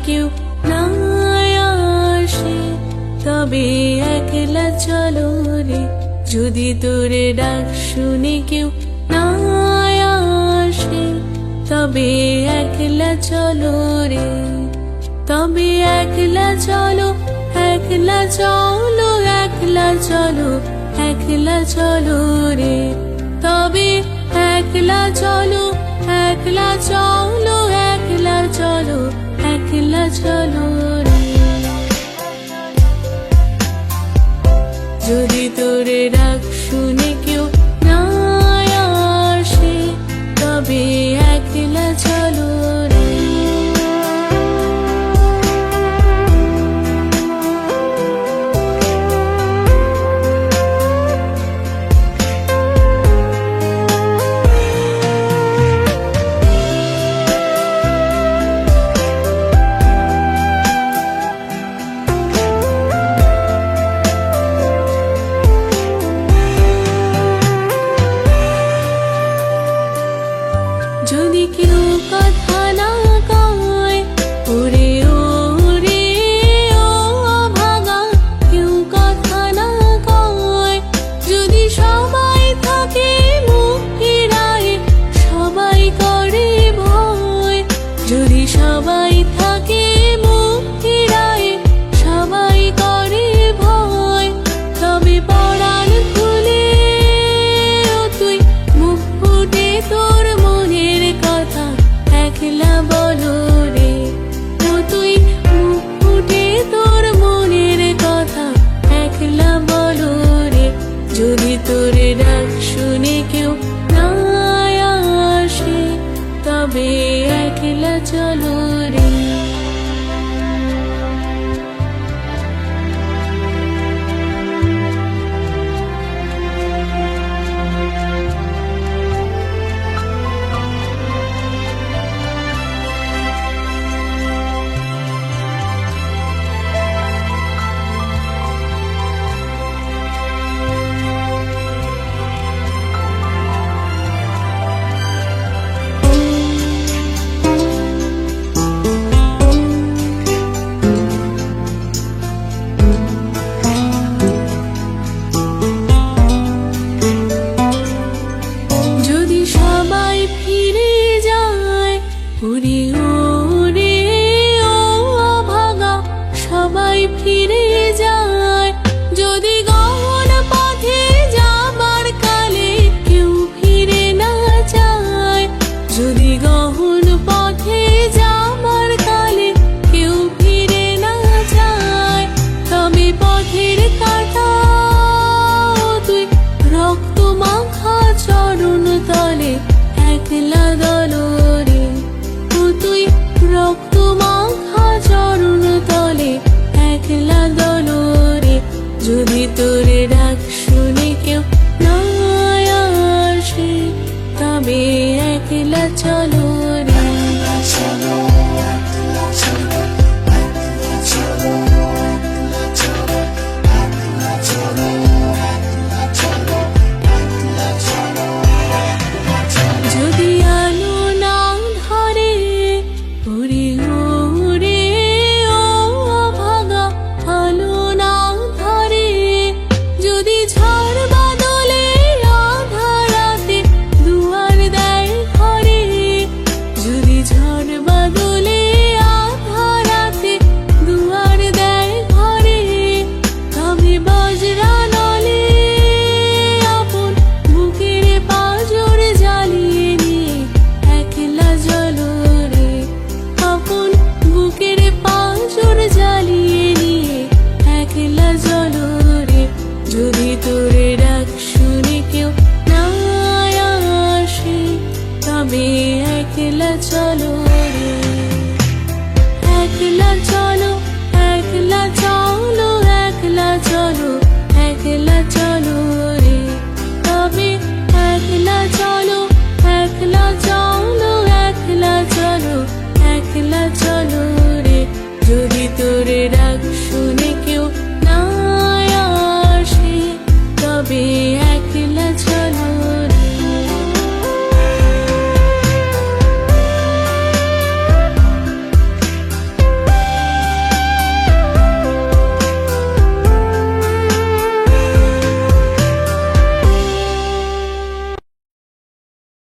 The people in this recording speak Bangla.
কেউ না আসে, তবে একলা চলো রে। যদি তোরে ডাক শুনে কেউ না আসে, তবে একলা চলো রে। তবে একলা চলো, একলা চলো, একলা চলো, একলা চলো রে। তবে একলা চলো, একলা চলো, একলা চলো, একলা চলো রে। যদি তোরে ডাক শুনে কেউ না আসে, তবে একলা চলো রে। যদি কেউ কথা না কয়, ওরে ওরে ও ভাগা, কেউ কথা না কয়। যদি সবাই থাকে মুখ ফিরায়, সবাই করে ভয়। যদি সবাই থাকে মুখ ফিরায়, সবাই করে ভয়। তবে পরাণ খুলে ও তুই মুখ ফুটে তোর মনের কথা একলা বলো রে। ও তুই মুখ ফুটে তোর মনের কথা একলা বলো রে। যদি তোরে ডাক শুনে কেউ না আসে, তবে একলা চলো রে। যদি সবাই ফিরে যায়, ওরে ওরে ও ভাগা, সবাই ফিরে যায়। যদি গহন পথে যাবার কালে কেউ ফিরে না যায়, যদি গহন পথে যাবার কালে কেউ ফিরে না যায়, তবে পথের কাঁটা তুই রক্ত মাখা চরণ তলে একলা দলো রে। ও তুই রক্ত মাখা চরণ তলে একলা দলো রে। যদি তোরে ডাক শুনে কেউ না আসে, তবে একলা চলো রে। যদি আলো না ধরে, ওরে ওরে ও ভাগা, আলো না ধরে। যদি ঝড় বাদলে আধার রাতে দুয়ার দেয় ঘরে, যদি ঝড় বাদলে আধার রাতে দুয়ার দেয় ঘরে, তবে বজ্রা নলে আপন বুকের পাঁজর জ্বালিয়ে নিয়ে একলা জ্বলো রে। আপন বুকের পাঁজর জ্বালিয়ে নিয়ে একলা জ্বলো রে। যদি তোরে ডাক শুনে কেউ না আসে, তবে একলা চলো রে। একলা চলো।